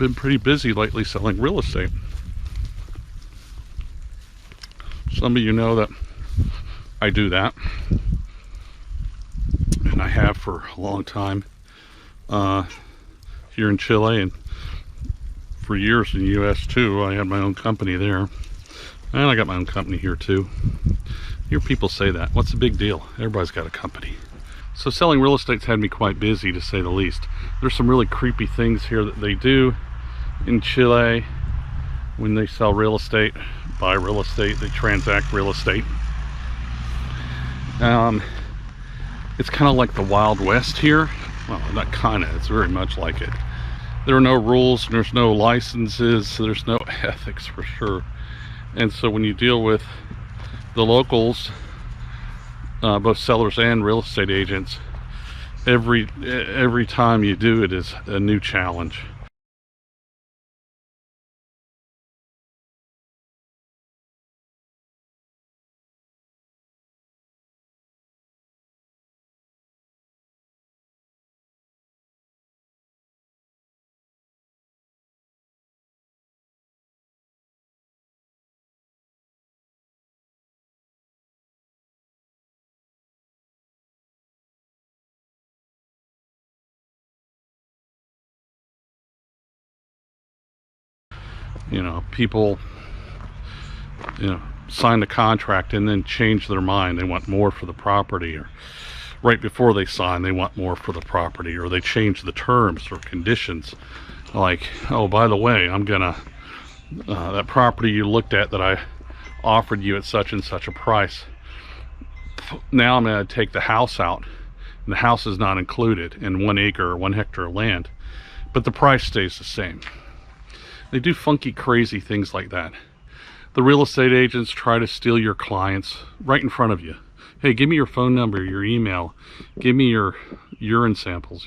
been pretty busy lately selling real estate. Some of you know that I do that, and I have for a long time here in Chile, and for years in the US too. I had my own company there, and I got my own company here too. Hear people say that. What's the big deal? Everybody's got a company. So selling real estate's had me quite busy, to say the least. There's some really creepy things here that they do in Chile when they sell real estate, buy real estate, they transact real estate. It's kind of like the Wild West here. Well, not kind of, it's very much like it. There are no rules, there's no licenses, there's no ethics for sure. And so when you deal with the locals, both sellers and real estate agents, every time you do it is a new challenge. You know, people, sign the contract and then change their mind. They want more for the property, or right before they sign, they want more for the property, or they change the terms or conditions. Like, oh, by the way, I'm gonna, that property you looked at that I offered you at such and such a price, now I'm gonna take the house out, and the house is not included in 1 acre or 1 hectare of land, but the price stays the same. They do funky, crazy things like that. The real estate agents try to steal your clients right in front of you. Hey, give me your phone number, your email, give me your urine samples,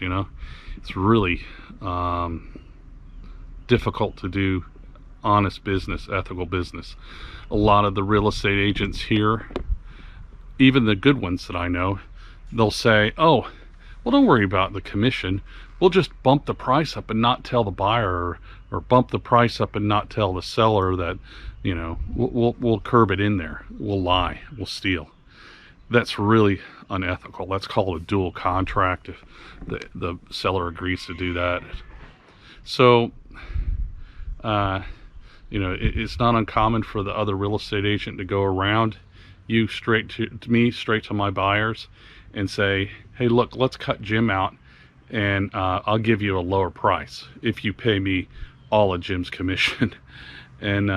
It's really difficult to do honest business, ethical business. A lot of the real estate agents here, even the good ones that I know, they'll say, oh, well, don't worry about the commission. We'll just bump the price up and not tell the buyer, or bump the price up and not tell the seller that, we'll curb it in there. We'll lie, we'll steal. That's really unethical. That's called a dual contract if the seller agrees to do that. So, it's not uncommon for the other real estate agent to go around you straight to me, straight to my buyers, and say, hey, look, let's cut Jim out, and I'll give you a lower price if you pay me all of Jim's commission. And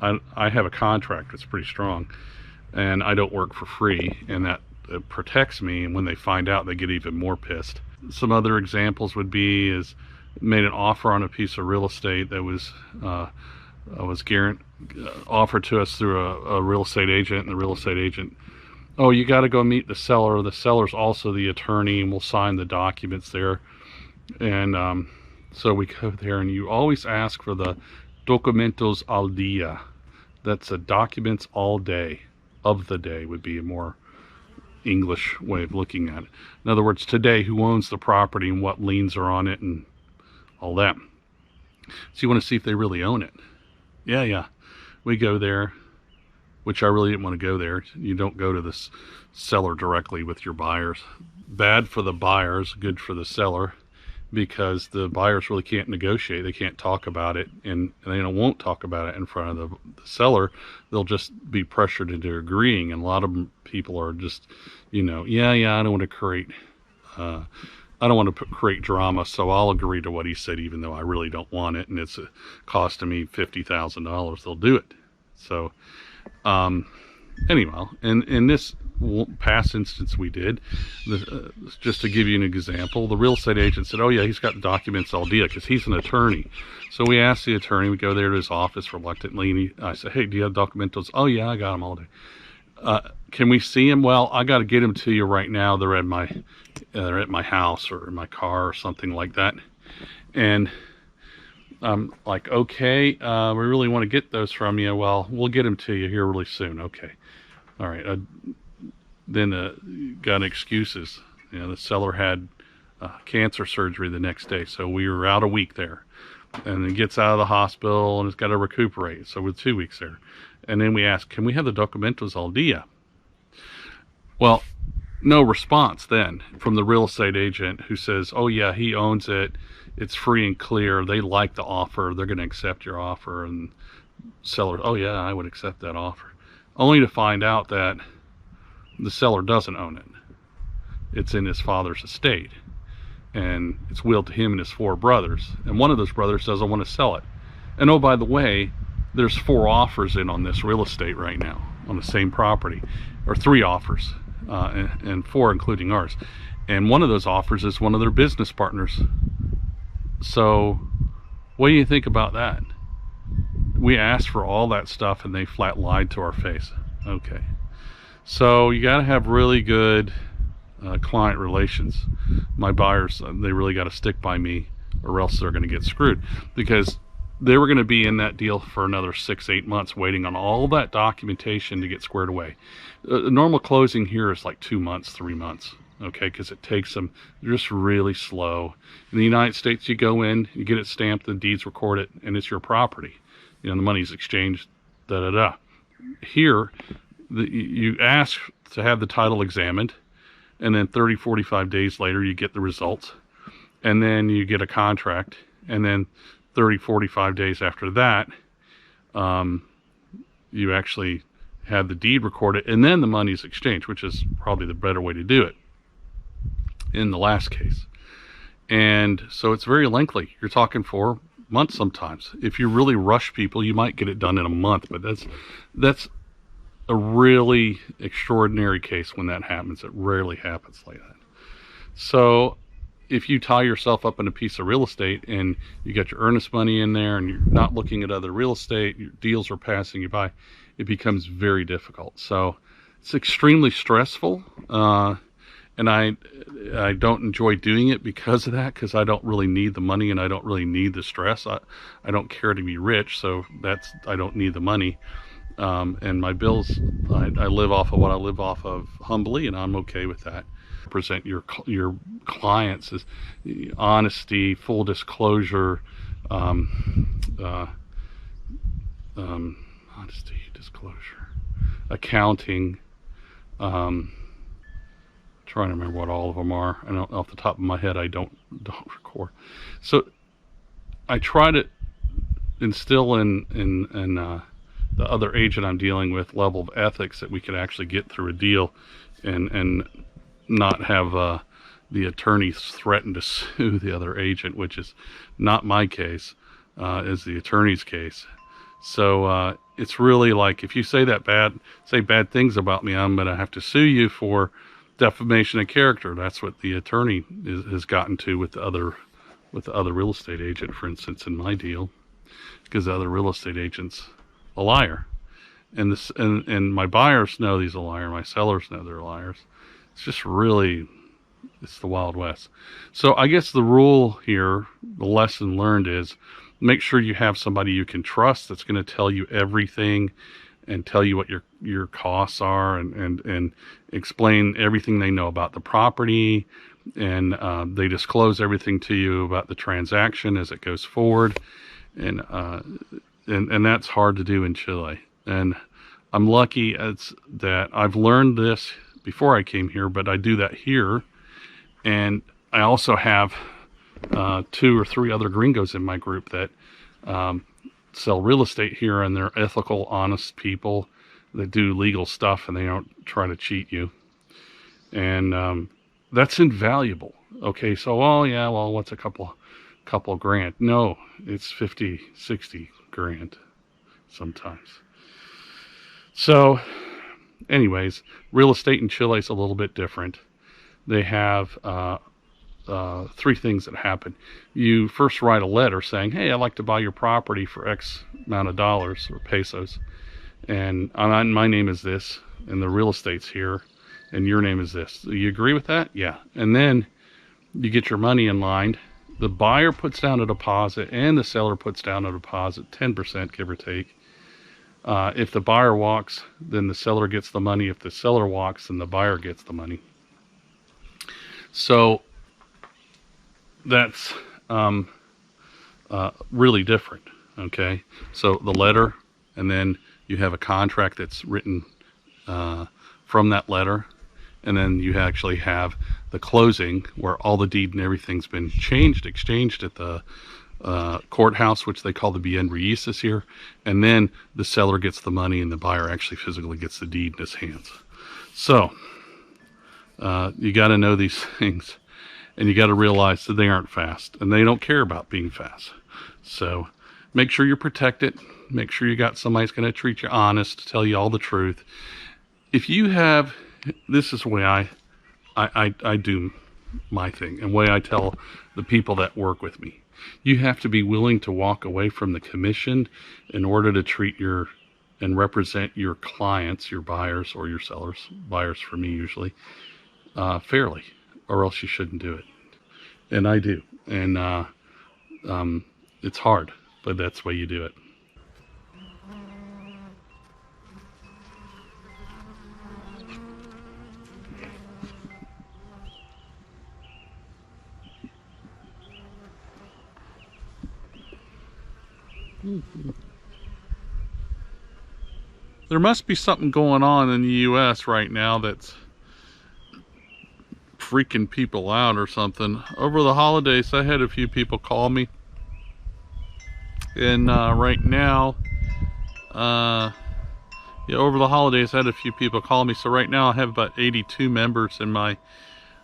I have a contract that's pretty strong, and I don't work for free, and that protects me, and when they find out, they get even more pissed. Some other examples would be is made an offer on a piece of real estate that was offered to us through a real estate agent, and the real estate agent, oh, you got to go meet the seller. The seller's also the attorney, and we'll sign the documents there. And so we go there, and you always ask for the documentos al día. That's a documents all day, of the day would be a more English way of looking at it. In other words, today, who owns the property and what liens are on it and all that. So you want to see if they really own it. Yeah. We go there, which I really didn't want to go there. You don't go to this seller directly with your buyers. Bad for the buyers, good for the seller, because the buyers really can't negotiate. They can't talk about it, and they won't talk about it in front of the seller. They'll just be pressured into agreeing, and a lot of people are just, I don't want to create create drama, so I'll agree to what he said even though I really don't want it, and it's costing me $50,000. They'll do it. So anyway, in this past instance we did, just to give you an example, the real estate agent said, oh yeah, he's got the documents all day, because he's an attorney. So we asked the attorney, we go there to his office reluctantly, and I said, hey, do you have documentos? Oh yeah, I got them all day. Can we see him? Well, I got to get them to you right now. They're at my house or in my car or something like that. And I'm like, okay, we really want to get those from you. Well, we'll get them to you here really soon. Okay. All right. Then got excuses. The seller had cancer surgery the next day, so we were out a week there. and then gets out of the hospital and has got to recuperate. So we're 2 weeks there. And then we ask, can we have the documentos al dia? Well, no response then from the real estate agent, who says, oh yeah, he owns it. It's free and clear. They like the offer. They're going to accept your offer. And seller, oh yeah, I would accept that offer. Only to find out that the seller doesn't own it. It's in his father's estate, and it's willed to him and his 4 brothers. And one of those brothers doesn't want to sell it. And oh, by the way, there's 4 offers in on this real estate right now on the same property, or 3 offers, and 4 including ours. And one of those offers is one of their business partners. So what do you think about that? We asked for all that stuff and they flat lied to our face. Okay. So you got to have really good client relations. My buyers, they really got to stick by me, or else they're going to get screwed, because they were going to be in that deal for another 6-8 months waiting on all that documentation to get squared away. Normal closing here is like 2 months, 3 months, okay, because it takes them, they're just really slow. In the United States, you go in, you get it stamped, the deeds recorded, and it's your property. You know, the money's exchanged, da-da-da. Here, you ask to have the title examined, and then 30-45 days later you get the results, and then you get a contract, and then 30-45 days after that you actually have the deed recorded, and then the money's exchanged, which is probably the better way to do it in the last case. And so it's very lengthy. You're talking 4 months sometimes. If you really rush people, you might get it done in a month, but that's a really extraordinary case when that happens. It rarely happens like that. So if you tie yourself up in a piece of real estate and you got your earnest money in there and you're not looking at other real estate, your deals are passing you by, it becomes very difficult. So it's extremely stressful, and I don't enjoy doing it because of that, because I don't really need the money and I don't really need the stress. I don't care to be rich, so I don't need the money. And my bills, I live off of what I live off of humbly, and I'm okay with that. Present your clients as honesty, full disclosure, honesty, disclosure, accounting. Trying to remember what all of them are. I don't, off the top of my head, I don't record. So I try to instill in the other agent I'm dealing with level of ethics that we could actually get through a deal, and not have the attorney threaten to sue the other agent, which is not my case, is the attorney's case. So it's really like, if you say bad things about me, I'm going to have to sue you for defamation of character. That's what the attorney has gotten to with the other real estate agent, for instance, in my deal, because the other real estate agent's a liar, and my buyers know he's a liar. My sellers know they're liars. It's just really, it's the Wild West. So I guess the rule here, the lesson learned, is make sure you have somebody you can trust that's going to tell you everything and tell you what your costs are, and explain everything they know about the property, and they disclose everything to you about the transaction as it goes forward, and that's hard to do in Chile. And I'm lucky that I've learned this before I came here, but I do that here. And I also have 2 or 3 other gringos in my group that sell real estate here, and they're ethical, honest people that do legal stuff, and they don't try to cheat you. And that's invaluable. Okay, so, oh yeah, well, what's a couple grand? No, it's 50, 60 grand sometimes. So anyways, real estate in Chile is a little bit different. They have 3 things that happen. You first write a letter saying, hey, I'd like to buy your property for X amount of dollars or pesos, and my name is this, and the real estate's here, and your name is this. Do you agree with that? Yeah. And then you get your money in line. The buyer puts down a deposit and the seller puts down a deposit, 10% give or take. If the buyer walks, then the seller gets the money. If the seller walks, then the buyer gets the money. So that's a really different. Okay, so the letter, and then you have a contract that's written from that letter, and then you actually have the closing where all the deed and everything's been exchanged at the courthouse, which they call the bien raíces here, and then the seller gets the money and the buyer actually physically gets the deed in his hands. So you got to know these things, and you got to realize that they aren't fast, and they don't care about being fast. So make sure you're protected. Make sure you got somebody who's going to treat you honest, tell you all the truth. If you have, this is the way I do my thing, and the way I tell the people that work with me. You have to be willing to walk away from the commission in order to treat your and represent your clients, your buyers or your sellers, buyers for me usually, fairly, or else you shouldn't do it. And I do. And it's hard, but that's the way you do it. There must be something going on in the U.S. right now that's freaking people out or something. Over the holidays, I had a few people call me. And right now, yeah, over the holidays, I had a few people call me. So right now, I have about 82 members in my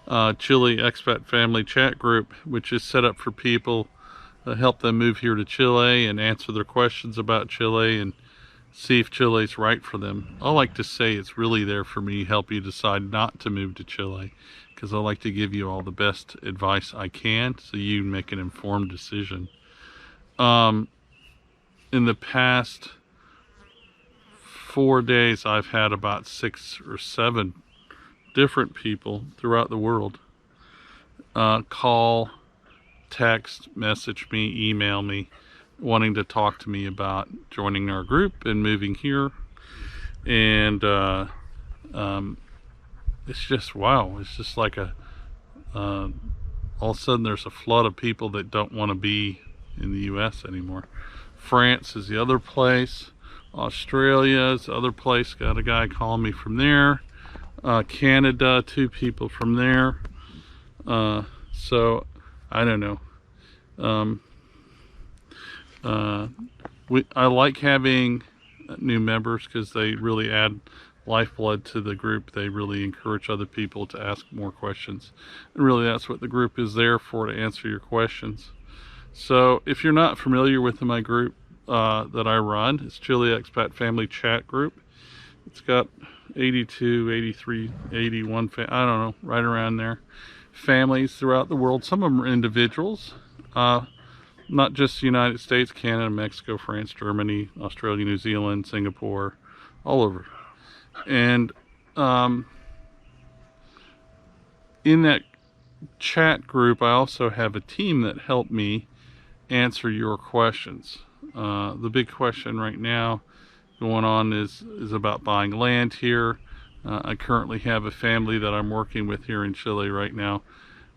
ChileExpatFamily Chat group, which is set up for people to help them move here to Chile and answer their questions about Chile and see if Chile's right for them. I like to say it's really there for me, help you decide not to move to Chile, because I like to give you all the best advice I can so you make an informed decision. In the past 4 days, I've had about 6 or 7 different people throughout the world call, text, message me, email me, wanting to talk to me about joining our group and moving here. And it's just, wow, it's just like all of a sudden there's a flood of people that don't want to be in the US anymore. France is the other place. Australia is the other place. Got a guy calling me from there. Canada, 2 people from there. So I don't know. I like having new members because they really add lifeblood to the group. They really encourage other people to ask more questions. And really that's what the group is there for, to answer your questions. So if you're not familiar with my group that I run, it's ChileExpatFamily Chat group. It's got 82, 83, 81, I don't know, right around there, families throughout the world. Some of them are individuals, not just the United States, Canada, Mexico, France, Germany, Australia, New Zealand, Singapore, all over. And in that chat group, I also have a team that helped me answer your questions. The big question right now going on is about buying land here. I currently have a family that I'm working with here in Chile right now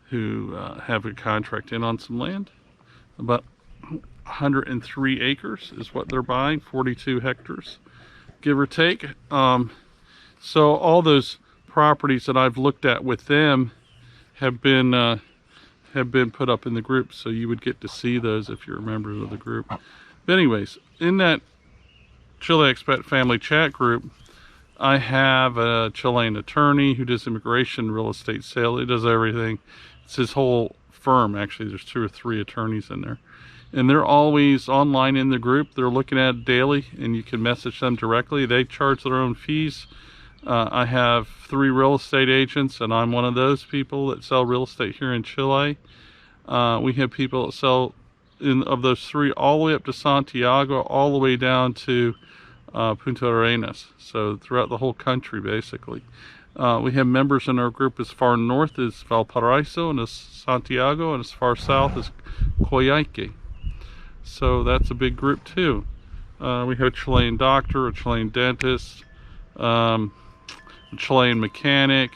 who have a contract in on some land. About 103 acres is what they're buying, 42 hectares, give or take. So all those properties that I've looked at with them have been put up in the group, so you would get to see those if you're a member of the group. But anyways, in that ChileExpatFamily Chat group, I have a Chilean attorney who does immigration, real estate sale. He does everything. It's his whole firm, actually. There's 2 or 3 attorneys in there. And they're always online in the group. They're looking at it daily, and you can message them directly. They charge their own fees. I have 3 real estate agents, and I'm one of those people that sell real estate here in Chile. We have people that sell, of those 3, all the way up to Santiago, all the way down to Punta Arenas. So throughout the whole country, basically. We have members in our group as far north as Valparaiso and as Santiago, and as far south as Coyhaique. So that's a big group too. We have a Chilean Doctor, a Chilean Dentist, a Chilean Mechanic.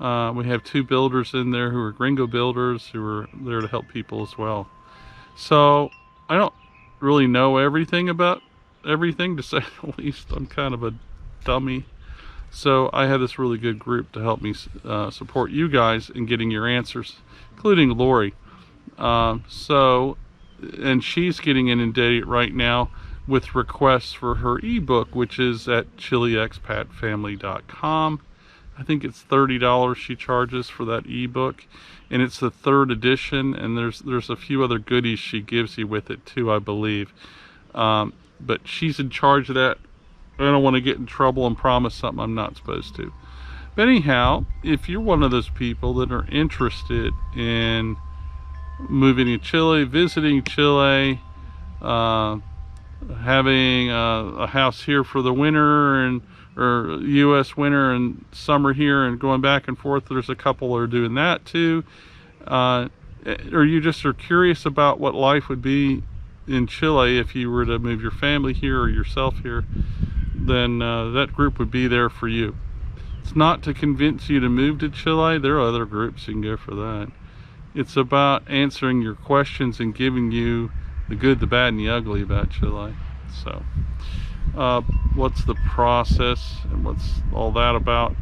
We have 2 builders in there who are gringo builders who are there to help people as well. So I don't really know everything about everything, to say the least. I'm kind of a dummy. So I have this really good group to help me support you guys in getting your answers, including Lori. And she's getting inundated right now with requests for her ebook, which is at ChileExpatFamily.com. I think it's $30 she charges for that ebook, and it's the 3rd edition, and there's a few other goodies she gives you with it too, I believe. But she's in charge of that. I don't want to get in trouble and promise something I'm not supposed to. But anyhow, if you're one of those people that are interested in moving to Chile, visiting Chile, having a house here for the winter, or U.S. winter and summer here, and going back and forth, there's a couple that are doing that too. Or you just are curious about what life would be in Chile if you were to move your family here or yourself here, then that group would be there for you. It's not to convince you to move to Chile. There are other groups you can go for that. It's about answering your questions and giving you the good, the bad, and the ugly about Chile. So what's the process and what's all that about?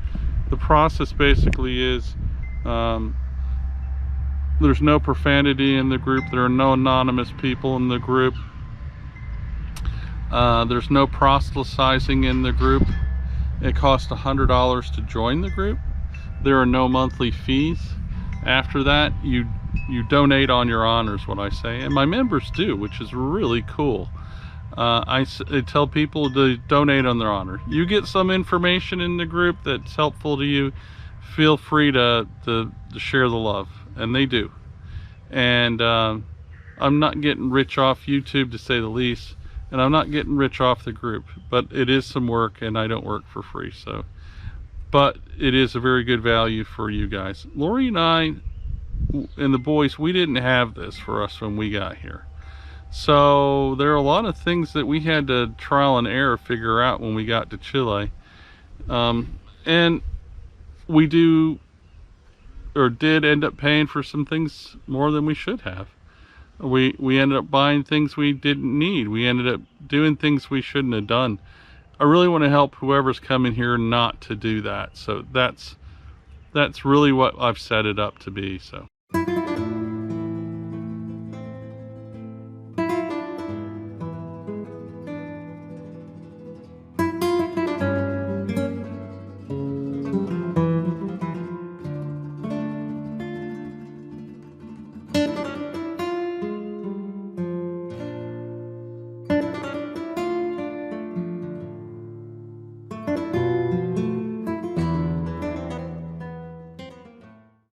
The process basically is there's no profanity in the group. There are no anonymous people in the group. There's no proselytizing in the group. It costs $100 to join the group. There are no monthly fees. After that, you donate on your honors, what I say, and my members do, which is really cool. I tell people to donate on their honor. You get some information in the group that's helpful to you, feel free to share the love, and they do. And I'm not getting rich off YouTube, to say the least, and I'm not getting rich off the group, but it is some work, and I don't work for free. So, but it is a very good value for you guys. Lori and I and the boys, we didn't have this for us when we got here. So there are a lot of things that we had to trial and error figure out when we got to Chile. And we did end up paying for some things more than we should have. We ended up buying things we didn't need. We ended up doing things we shouldn't have done. I really want to help whoever's coming here not to do that. So that's really what I've set it up to be. So